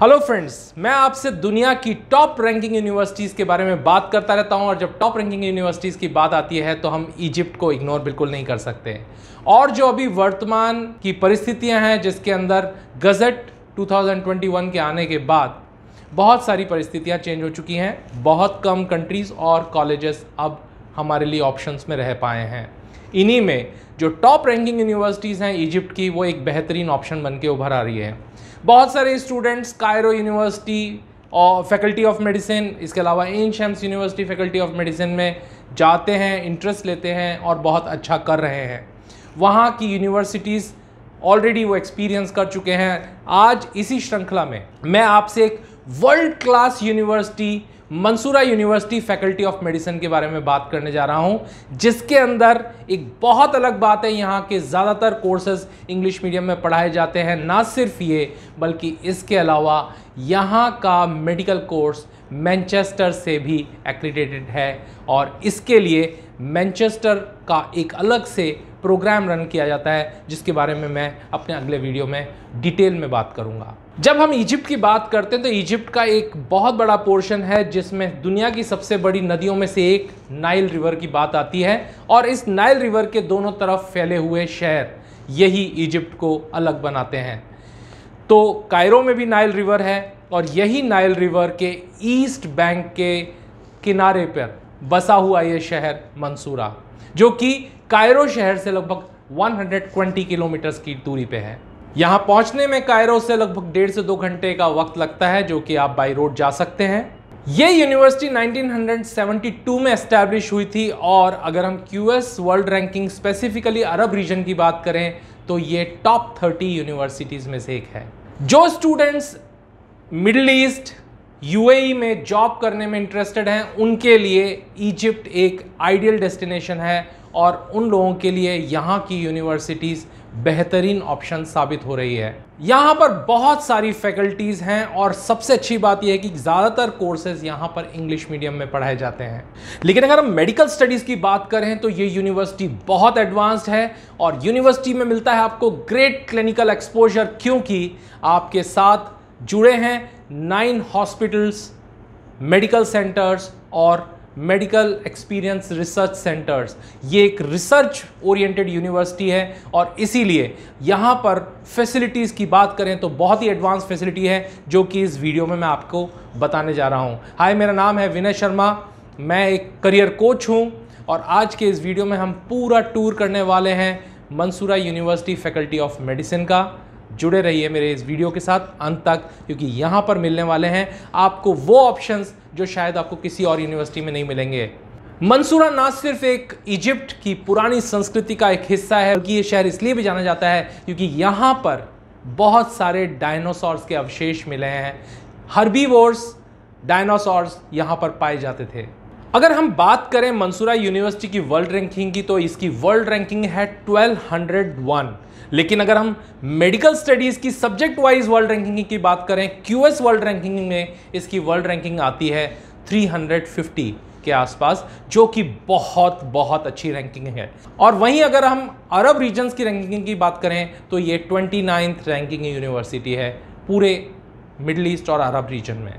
Hello friends, मैं आपसे दुनिया की टॉप रैंकिंग यूनिवर्सिटीज़ के बारे में बात करता रहता हूं और जब टॉप रैंकिंग यूनिवर्सिटीज़ की बात आती है तो हम इजिप्ट को इग्नोर बिल्कुल नहीं कर सकते। और जो अभी वर्तमान की परिस्थितियां हैं जिसके अंदर गजट 2021 के आने के बाद बहुत सारी परिस्थितियां चेंज हो चुकी हैं। बहुत कम कंट्रीज़ और कॉलेजेस अब हमारे लिए ऑप्शंस में रह पाए हैं। इन्हीं में जो टॉप रैंकिंग यूनिवर्सिटीज़ हैं इजिप्ट की, वो एक बेहतरीन ऑप्शन बन के उभर आ रही है। बहुत सारे स्टूडेंट्स कायरो यूनिवर्सिटी और फैकल्टी ऑफ मेडिसिन, इसके अलावा Ain Shams University faculty of medicine में जाते हैं, इंटरेस्ट लेते हैं और बहुत अच्छा कर रहे हैं। वहाँ की यूनिवर्सिटीज़ ऑलरेडी वो एक्सपीरियंस कर चुके हैं। आज इसी श्रृंखला में मैं आपसे एक world class university Mansura university faculty of medicine के बारे में बात करने जा रहा हूं, जिसके अंदर एक बहुत अलग बात है। यहाँ के ज़्यादातर कोर्सेज इंग्लिश मीडियम में पढ़ाए जाते हैं। ना सिर्फ ये, बल्कि इसके अलावा यहाँ का मेडिकल कोर्स मैनचेस्टर से भी एक्रीडेटेड है और इसके लिए मैनचेस्टर का एक अलग से प्रोग्राम रन किया जाता है, जिसके बारे में मैं अपने अगले वीडियो में डिटेल में बात करूंगा। जब हम इजिप्ट की बात करते हैं तो इजिप्ट का एक बहुत बड़ा पोर्शन है जिसमें दुनिया की सबसे बड़ी नदियों में से एक नाइल रिवर की बात आती है और इस नाइल रिवर के दोनों तरफ फैले हुए शहर यही इजिप्ट को अलग बनाते हैं। तो कायरो में भी नाइल रिवर है और यही नाइल रिवर के ईस्ट बैंक के किनारे पर बसा हुआ ये शहर मंसूरा, जो कि कायरो शहर से लगभग 120 किलोमीटर की दूरी पे है। यहाँ पहुँचने में कायरो से लगभग 1.5 से 2 घंटे का वक्त लगता है, जो कि आप बाई रोड जा सकते हैं। ये यूनिवर्सिटी 1972 में एस्टैब्लिश हुई थी और अगर हम क्यूएस वर्ल्ड रैंकिंग स्पेसिफिकली अरब रीजन की बात करें तो ये टॉप 30 यूनिवर्सिटीज़ में से एक है। जो स्टूडेंट्स मिडिल ईस्ट यूएई में जॉब करने में इंटरेस्टेड हैं, उनके लिए इजिप्ट एक आइडियल डेस्टिनेशन है और उन लोगों के लिए यहाँ की यूनिवर्सिटीज़ बेहतरीन ऑप्शन साबित हो रही है। यहाँ पर बहुत सारी फैकल्टीज़ हैं और सबसे अच्छी बात यह है कि ज़्यादातर कोर्सेज यहाँ पर इंग्लिश मीडियम में पढ़ाए जाते हैं। लेकिन अगर हम मेडिकल स्टडीज़ की बात करें तो ये यूनिवर्सिटी बहुत एडवांस्ड है और यूनिवर्सिटी में मिलता है आपको ग्रेट क्लिनिकल एक्सपोजर, क्योंकि आपके साथ जुड़े हैं 9 हॉस्पिटल्स, मेडिकल सेंटर्स और मेडिकल एक्सपीरियंस रिसर्च सेंटर्स। ये एक रिसर्च ओरिएंटेड यूनिवर्सिटी है और इसीलिए यहाँ पर फैसिलिटीज़ की बात करें तो बहुत ही एडवांस फैसिलिटी है, जो कि इस वीडियो में मैं आपको बताने जा रहा हूँ। हाय, मेरा नाम है विनय शर्मा, मैं एक करियर कोच हूँ और आज के इस वीडियो में हम पूरा टूर करने वाले हैं Mansura university faculty of medicine का। जुड़े रहिए मेरे इस वीडियो के साथ अंत तक, क्योंकि यहाँ पर मिलने वाले हैं आपको वो ऑप्शंस जो शायद आपको किसी और यूनिवर्सिटी में नहीं मिलेंगे। मंसूरा ना सिर्फ एक इजिप्ट की पुरानी संस्कृति का एक हिस्सा है, बल्कि ये शहर इसलिए भी जाना जाता है क्योंकि यहाँ पर बहुत सारे डायनासोर्स के अवशेष मिले हैं। हर्बीवोर्स डायनासोर्स यहाँ पर पाए जाते थे। अगर हम बात करें मंसूरा यूनिवर्सिटी की वर्ल्ड रैंकिंग की तो इसकी वर्ल्ड रैंकिंग है 1201। लेकिन अगर हम मेडिकल स्टडीज़ की सब्जेक्ट वाइज वर्ल्ड रैंकिंग की बात करें, क्यूएस वर्ल्ड रैंकिंग में इसकी वर्ल्ड रैंकिंग आती है 350 के आसपास, जो कि बहुत बहुत अच्छी रैंकिंग है। और वहीं अगर हम अरब रीजन्स की रैंकिंग की बात करें तो ये 29th रैंकिंग यूनिवर्सिटी है पूरे मिडिल ईस्ट और अरब रीजन में।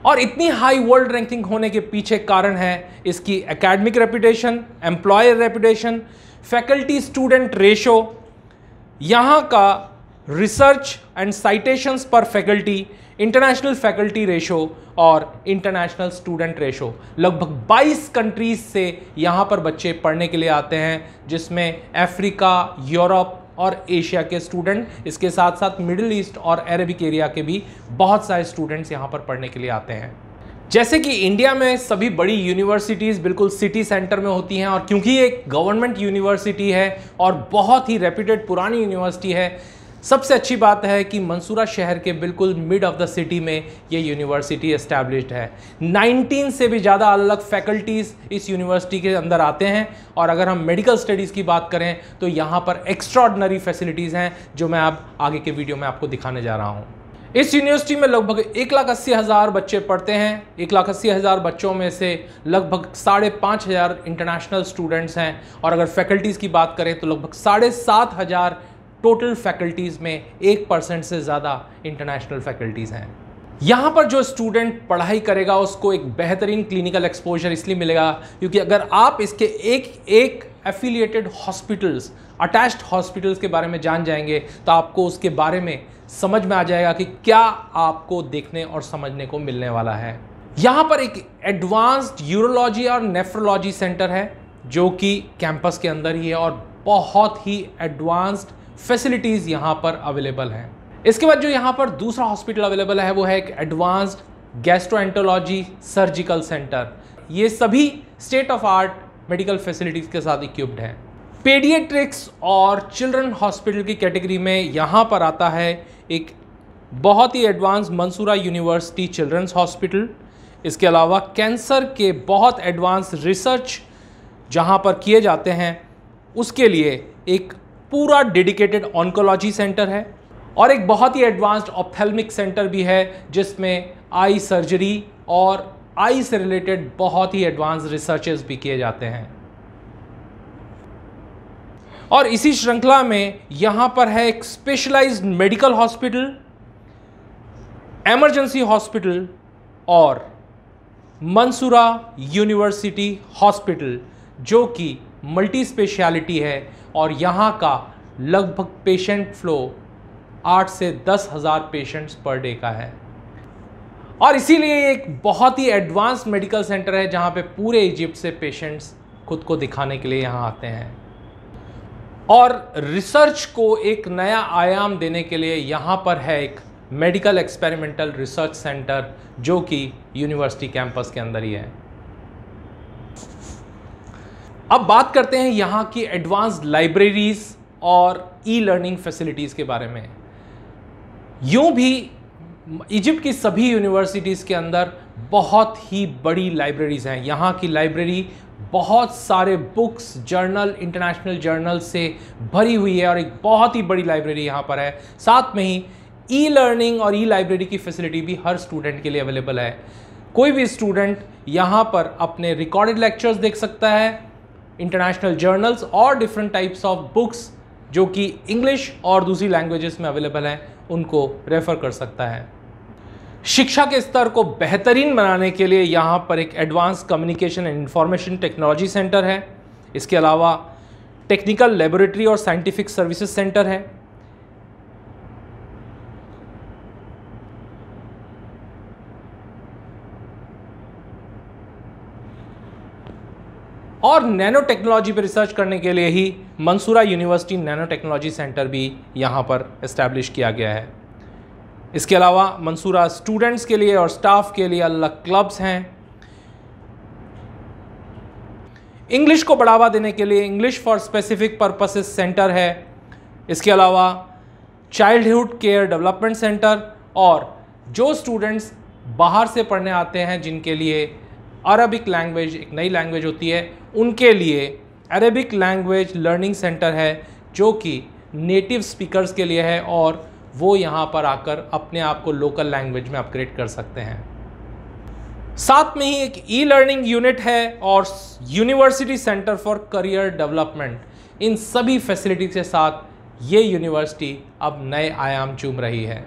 और इतनी हाई वर्ल्ड रैंकिंग होने के पीछे कारण है इसकी academic reputation, employer reputation, faculty student ratio, यहाँ का रिसर्च एंड साइटेशंस पर फैकल्टी, इंटरनेशनल फैकल्टी रेशो और इंटरनेशनल स्टूडेंट रेशो। लगभग 22 कंट्रीज से यहाँ पर बच्चे पढ़ने के लिए आते हैं, जिसमें अफ्रीका, यूरोप और एशिया के स्टूडेंट, इसके साथ साथ मिडिल ईस्ट और अरेबिक एरिया के भी बहुत सारे स्टूडेंट्स यहाँ पर पढ़ने के लिए आते हैं। जैसे कि इंडिया में सभी बड़ी यूनिवर्सिटीज़ बिल्कुल सिटी सेंटर में होती हैं और क्योंकि ये एक गवर्नमेंट यूनिवर्सिटी है और बहुत ही रेप्यूटेड पुरानी यूनिवर्सिटी है, सबसे अच्छी बात है कि मंसूरा शहर के बिल्कुल मिड ऑफ द सिटी में ये यूनिवर्सिटी एस्टैब्लिश्ड है। 19 से भी ज़्यादा अलग अलग फैकल्टीज़ इस यूनिवर्सिटी के अंदर आते हैं और अगर हम मेडिकल स्टडीज़ की बात करें तो यहाँ पर एक्स्ट्रॉर्डनरी फैसिलिटीज़ हैं, जो मैं अब आगे के वीडियो में आपको दिखाने जा रहा हूँ। इस यूनिवर्सिटी में लगभग 1,80,000 बच्चे पढ़ते हैं। 1,80,000 बच्चों में से लगभग 5,500 इंटरनेशनल स्टूडेंट्स हैं और अगर फैकल्टीज़ की बात करें तो लगभग 7,500 टोटल फैकल्टीज़ में 1% से ज़्यादा इंटरनेशनल फैकल्टीज़ हैं। यहाँ पर जो स्टूडेंट पढ़ाई करेगा उसको एक बेहतरीन क्लिनिकल एक्सपोजर इसलिए मिलेगा क्योंकि अगर आप इसके एक एफिलिएटेड हॉस्पिटल्स, अटैच्ड हॉस्पिटल्स के बारे में जान जाएंगे तो आपको उसके बारे में समझ में आ जाएगा कि क्या आपको देखने और समझने को मिलने वाला है। यहाँ पर एक एडवांस्ड यूरोलॉजी और नेफ्रोलॉजी सेंटर है जो कि कैंपस के अंदर ही है और बहुत ही एडवांस्ड फैसिलिटीज़ यहाँ पर अवेलेबल हैं। इसके बाद जो यहाँ पर दूसरा हॉस्पिटल अवेलेबल है वो है एक एडवांस्ड गैस्ट्रोएंटरोलॉजी सर्जिकल सेंटर। ये सभी state of art medical facilities के साथ इक्विप्ड हैं। पेडियाट्रिक्स और चिल्ड्रन हॉस्पिटल की कैटेगरी में यहाँ पर आता है एक बहुत ही advance Mansoura university children's hospital. इसके अलावा कैंसर के बहुत एडवांस रिसर्च जहाँ पर किए जाते हैं उसके लिए एक पूरा डेडिकेटेड ऑन्कोलॉजी सेंटर है और एक बहुत ही एडवांस्ड ऑप्थेल्मिक सेंटर भी है जिसमें आई सर्जरी और आई से रिलेटेड बहुत ही एडवांस रिसर्चेस भी किए जाते हैं। और इसी श्रृंखला में यहाँ पर है एक specialised medical hospital, emergency hospital और मंसूरा यूनिवर्सिटी हॉस्पिटल जो कि मल्टी स्पेशलिटी है और यहाँ का लगभग पेशेंट फ्लो 8 से 10,000 पेशेंट्स पर डे का है और इसीलिए एक बहुत ही एडवांस मेडिकल सेंटर है जहाँ पे पूरे इजिप्ट से पेशेंट्स खुद को दिखाने के लिए यहाँ आते हैं और रिसर्च को एक नया आयाम देने के लिए यहाँ पर है एक मेडिकल एक्सपेरिमेंटल रिसर्च सेंटर जो कि यूनिवर्सिटी कैंपस के अंदर ही है। अब बात करते हैं यहाँ की एडवांस्ड लाइब्रेरीज और ई लर्निंग फैसिलिटीज़ के बारे में। यूँ भी इजिप्ट की सभी यूनिवर्सिटीज़ के अंदर बहुत ही बड़ी लाइब्रेरीज़ हैं। यहाँ की लाइब्रेरी बहुत सारे बुक्स, जर्नल, इंटरनेशनल जर्नल से भरी हुई है और एक बहुत ही बड़ी लाइब्रेरी यहाँ पर है। साथ में ही ई लर्निंग और ई लाइब्रेरी की फैसिलिटी भी हर स्टूडेंट के लिए अवेलेबल है। कोई भी स्टूडेंट यहाँ पर अपने रिकॉर्डेड लेक्चर्स देख सकता है, इंटरनेशनल जर्नल्स और डिफरेंट टाइप्स ऑफ बुक्स जो कि इंग्लिश और दूसरी लैंग्वेजेस में अवेलेबल हैं उनको रेफ़र कर सकता है। शिक्षा के स्तर को बेहतरीन बनाने के लिए यहाँ पर एक advance communication and information technology centre है। इसके अलावा टेक्निकल लेबोरेटरी और साइंटिफिक सर्विसेज सेंटर है। और नैनो टेक्नोलॉजी पर रिसर्च करने के लिए ही Mansoura university nano technology centre भी यहाँ पर एस्टैब्लिश किया गया है। इसके अलावा मंसूरा स्टूडेंट्स के लिए और स्टाफ के लिए अलग क्लब्स हैं। इंग्लिश को बढ़ावा देने के लिए English for specific purposes centre है। इसके अलावा चाइल्डहुड केयर डेवलपमेंट सेंटर और जो स्टूडेंट्स बाहर से पढ़ने आते हैं जिनके लिए अरबिक लैंग्वेज एक नई लैंग्वेज होती है उनके लिए अरबिक लैंग्वेज लर्निंग सेंटर है जो कि नेटिव स्पीकर्स के लिए है और वो यहाँ पर आकर अपने आप को लोकल लैंग्वेज में अपग्रेड कर सकते हैं। साथ में ही एक ई लर्निंग यूनिट है और university centre for career development. इन सभी फैसिलिटी के साथ ये यूनिवर्सिटी अब नए आयाम चूम रही है।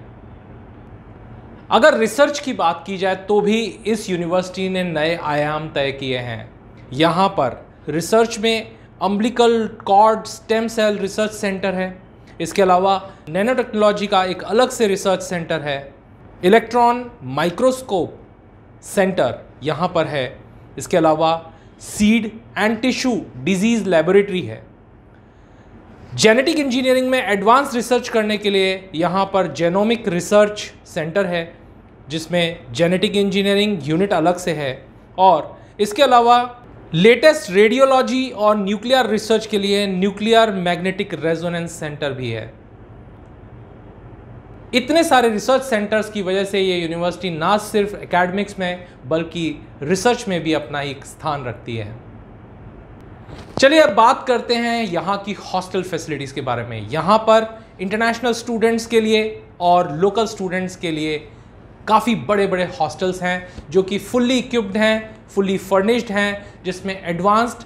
अगर रिसर्च की बात की जाए तो भी इस यूनिवर्सिटी ने नए आयाम तय किए हैं। यहाँ पर रिसर्च में umbilical cord stem cell research centre है। इसके अलावा नैनो टेक्नोलॉजी का एक अलग से रिसर्च सेंटर है। इलेक्ट्रॉन माइक्रोस्कोप सेंटर यहाँ पर है। इसके अलावा seed and tissue disease laboratory है। जेनेटिक इंजीनियरिंग में एडवांस रिसर्च करने के लिए यहाँ पर जेनोमिक रिसर्च सेंटर है जिसमें जेनेटिक इंजीनियरिंग यूनिट अलग से है और इसके अलावा लेटेस्ट रेडियोलॉजी और न्यूक्लियर रिसर्च के लिए न्यूक्लियर मैग्नेटिक रेजोनेंस सेंटर भी है। इतने सारे रिसर्च सेंटर्स की वजह से ये यूनिवर्सिटी ना सिर्फ एकेडमिक्स में बल्कि रिसर्च में भी अपना एक स्थान रखती है। चलिए अब बात करते हैं यहाँ की हॉस्टल फैसिलिटीज़ के बारे में। यहाँ पर इंटरनेशनल स्टूडेंट्स के लिए और लोकल स्टूडेंट्स के लिए काफ़ी बड़े बड़े हॉस्टल्स हैं जो कि फुल्ली इक्विप्ड हैं, फुल्ली फर्निश्ड हैं, जिसमें एडवांस्ड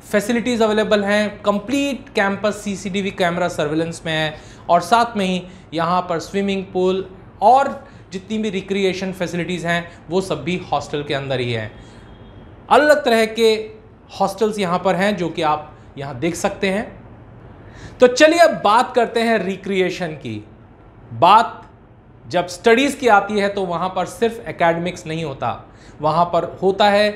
फैसिलिटीज़ अवेलेबल हैं। Complete campus CCTV camera surveillance में है और साथ में ही यहाँ पर स्विमिंग पूल और जितनी भी रिक्रिएशन फैसिलिटीज़ हैं वो सब भी हॉस्टल के अंदर ही हैं। अलग तरह के हॉस्टल्स यहाँ पर हैं जो कि आप यहाँ देख सकते हैं। तो चलिए अब बात करते हैं रिक्रिएशन की। बात जब स्टडीज़ की आती है तो वहाँ पर सिर्फ एकेडमिक्स नहीं होता, वहाँ पर होता है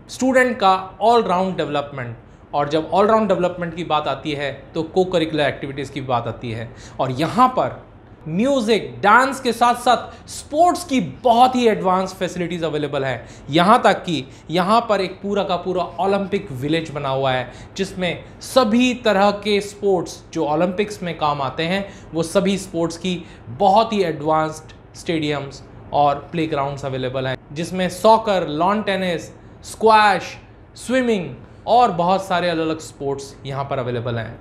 स्टूडेंट का ऑल राउंड डेवलपमेंट। और जब ऑल राउंड डेवलपमेंट की बात आती है तो को करिकुलर एक्टिविटीज़ की बात आती है। और यहाँ पर म्यूज़िक, डांस के साथ साथ स्पोर्ट्स की बहुत ही एडवांस फैसिलिटीज़ अवेलेबल है। यहाँ तक कि यहाँ पर एक पूरा का पूरा ओलंपिक विलेज बना हुआ है जिसमें सभी तरह के स्पोर्ट्स जो ओलंपिक्स में काम आते हैं वो सभी स्पोर्ट्स की बहुत ही एडवांस्ड स्टेडियम्स और प्लेग्राउंड्स अवेलेबल हैं, जिसमें soccer, lawn tennis, squash, swimming और बहुत सारे अलग अलग स्पोर्ट्स यहाँ पर अवेलेबल हैं।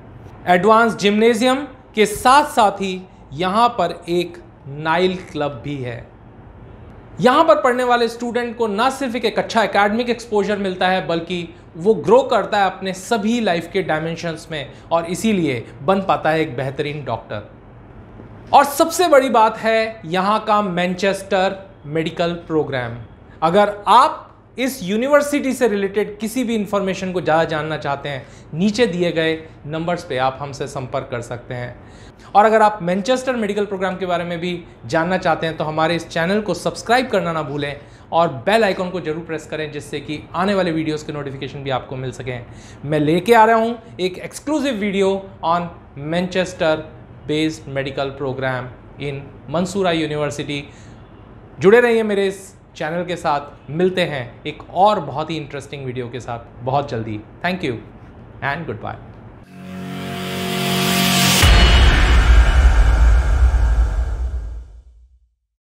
एडवांस जिम्नेजियम के साथ साथ ही यहाँ पर एक नाइल क्लब भी है। यहाँ पर पढ़ने वाले स्टूडेंट को ना सिर्फ एक अच्छा एकेडमिक एक्सपोजर मिलता है बल्कि वो ग्रो करता है अपने सभी लाइफ के डायमेंशंस में और इसीलिए बन पाता है एक बेहतरीन डॉक्टर। और सबसे बड़ी बात है यहाँ का मैनचेस्टर मेडिकल प्रोग्राम। अगर आप इस यूनिवर्सिटी से रिलेटेड किसी भी इंफॉर्मेशन को ज़्यादा जानना चाहते हैं, नीचे दिए गए नंबर्स पे आप हमसे संपर्क कर सकते हैं। और अगर आप मैनचेस्टर मेडिकल प्रोग्राम के बारे में भी जानना चाहते हैं तो हमारे इस चैनल को सब्सक्राइब करना ना भूलें और बेल आइकॉन को जरूर प्रेस करें जिससे कि आने वाले वीडियोस के नोटिफिकेशन भी आपको मिल सकें। मैं लेके आ रहा हूँ एक exclusive video on Manchester based medical programme in Mansoura University. जुड़े रहिए मेरे इस चैनल के साथ। मिलते हैं एक और बहुत ही इंटरेस्टिंग वीडियो के साथ बहुत जल्दी। Thank you and good bye.